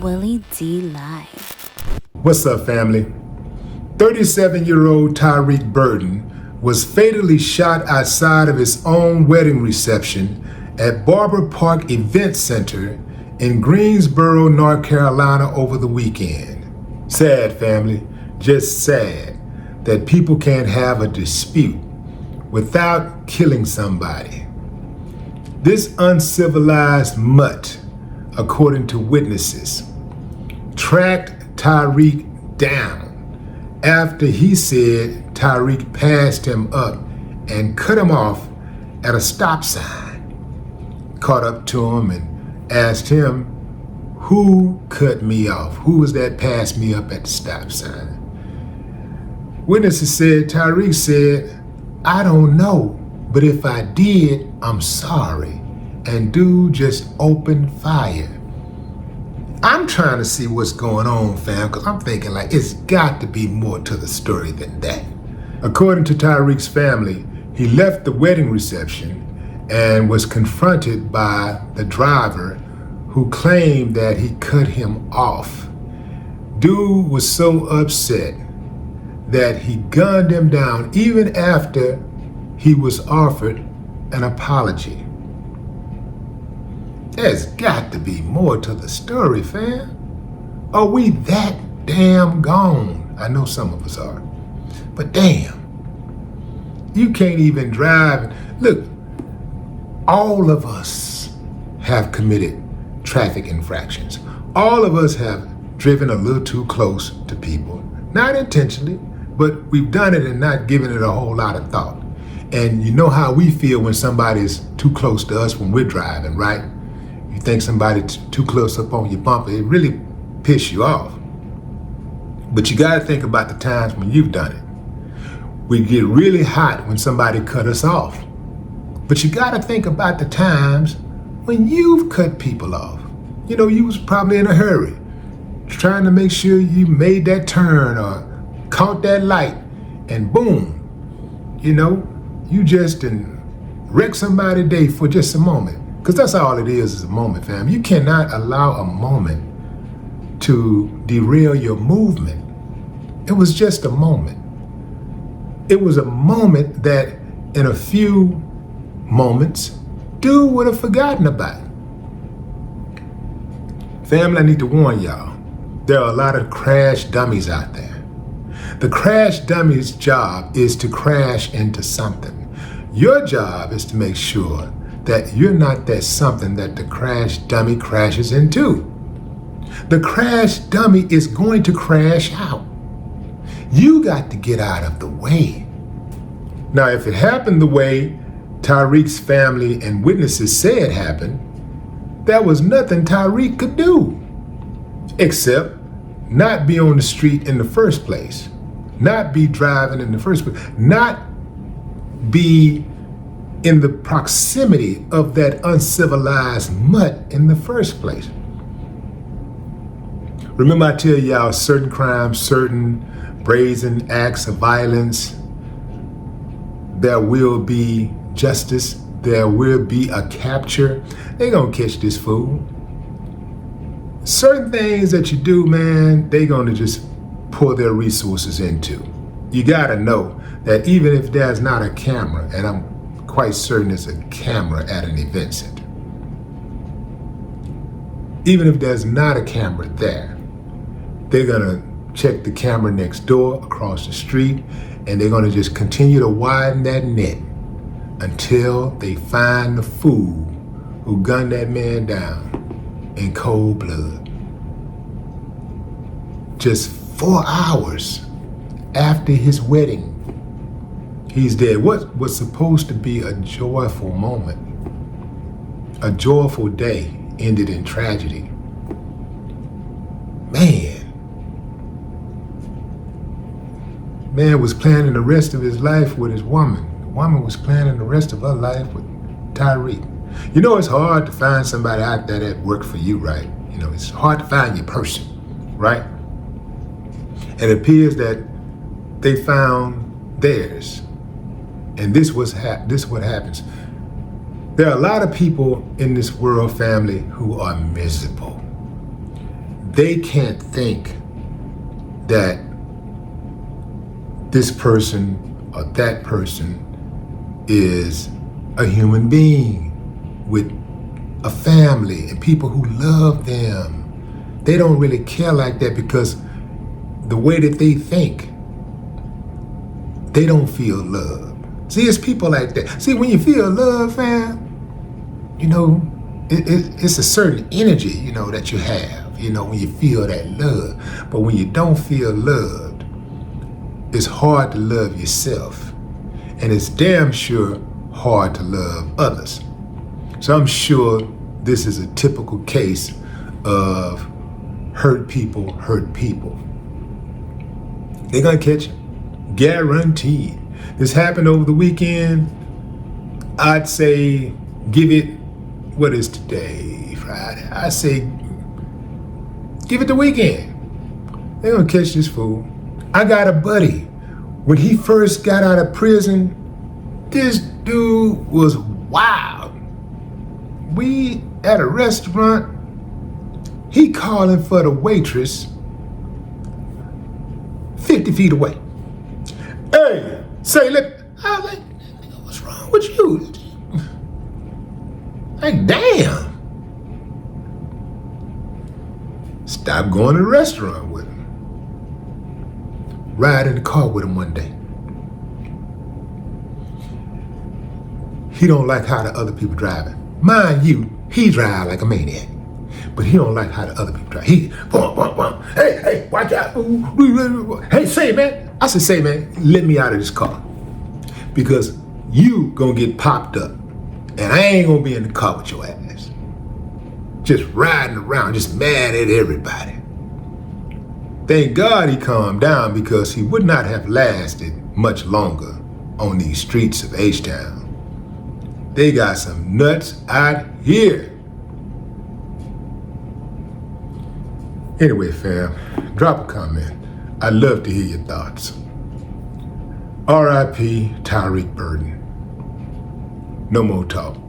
Willie D Live. What's up, family? 37-year-old Tyrek Burton was fatally shot outside of his own wedding reception at Barber Park Event Center in Greensboro, North Carolina over the weekend. Sad, family, just sad that people can't have a dispute without killing somebody. This uncivilized mutt, according to witnesses, tracked Tyrek down after he said Tyrek passed him up and cut him off at a stop sign. Caught up to him and asked him, "Who cut me off? Who was that passed me up at the stop sign?" Witnesses said Tyrek said, "I don't know, but if I did, I'm sorry." And dude just opened fire. I'm trying to see what's going on, fam, because I'm thinking like it's got to be more to the story than that. According to Tyrek's family, he left the wedding reception and was confronted by the driver who claimed that he cut him off. Dude was so upset that he gunned him down even after he was offered an apology. There's got to be more to the story, fam. Are we that damn gone? I know some of us are. But damn, you can't even drive. Look, all of us have committed traffic infractions. All of us have driven a little too close to people. Not intentionally, but we've done it and not given it a whole lot of thought. And you know how we feel when somebody's too close to us when we're driving, right? You think somebody's too close up on your bumper, it really pisses you off. But you gotta think about the times when you've done it. We get really hot when somebody cut us off. But you gotta think about the times when you've cut people off. You know, you was probably in a hurry, trying to make sure you made that turn or caught that light, and boom, you know, you just wrecked somebody's day for just a moment. Because that's all it is a moment, fam. You cannot allow a moment to derail your movement. It was just a moment. It was a moment that in a few moments, dude would have forgotten about. Family, I need to warn y'all, there are a lot of crash dummies out there. The crash dummy's job is to crash into something. Your job is to make sure that you're not that something that the crash dummy crashes into. The crash dummy is going to crash out. You got to get out of the way. Now, if it happened the way Tyrek's family and witnesses say it happened, there was nothing Tyrek could do except not be on the street in the first place, not be driving in the first place, not be in the proximity of that uncivilized mutt in the first place. Remember I tell y'all certain crimes, certain brazen acts of violence, there will be justice, there will be a capture. They gonna catch this fool. Certain things that you do, man, they gonna just pour their resources into. You gotta know that even if there's not a camera, and I'm quite certain there's a camera at an event center. Even if there's not a camera there, they're gonna check the camera next door, across the street, and they're gonna just continue to widen that net until they find the fool who gunned that man down in cold blood. Just 4 hours after his wedding, he's dead. What was supposed to be a joyful moment, a joyful day, ended in tragedy. Man was planning the rest of his life with his woman. The woman was planning the rest of her life with Tyrek. You know, it's hard to find somebody out there that worked for you, right? You know, it's hard to find your person, right? And it appears that they found theirs. And this what happens. There are a lot of people in this world, family, who are miserable. they can't think that this person or that person is a human being with a family and people who love them. They don't really care like that because the way that they think, they don't feel love. See, it's people like that. See, when you feel love, fam, you know, it's a certain energy, you know, that you have, you know, when you feel that love. But when you don't feel loved, it's hard to love yourself. And it's damn sure hard to love others. So I'm sure this is a typical case of hurt people hurt people. They're gonna catch you, guaranteed. This happened over the weekend. I'd say give it, what is today, Friday? I say give it the weekend. They're gonna catch this fool. I got a buddy. When he first got out of prison, this dude was wild. We at a restaurant, he calling for the waitress 50 feet away. Hey, say, look, I was like, what's wrong with you? Like, damn. Stop going to the restaurant with him. Ride in the car with him one day. He don't like how the other people driving. Mind you, he drive like a maniac. But he don't like how the other people drive. He, hey, watch out. Hey, say, man. I said, say, man, let me out of this car. Because you gonna get popped up. And I ain't gonna be in the car with your ass. Just riding around, just mad at everybody. Thank God he calmed down because he would not have lasted much longer on these streets of H-Town. They got some nuts out here. Anyway, fam, drop a comment. I'd love to hear your thoughts. R.I.P. Tyrek Burton. No more talk.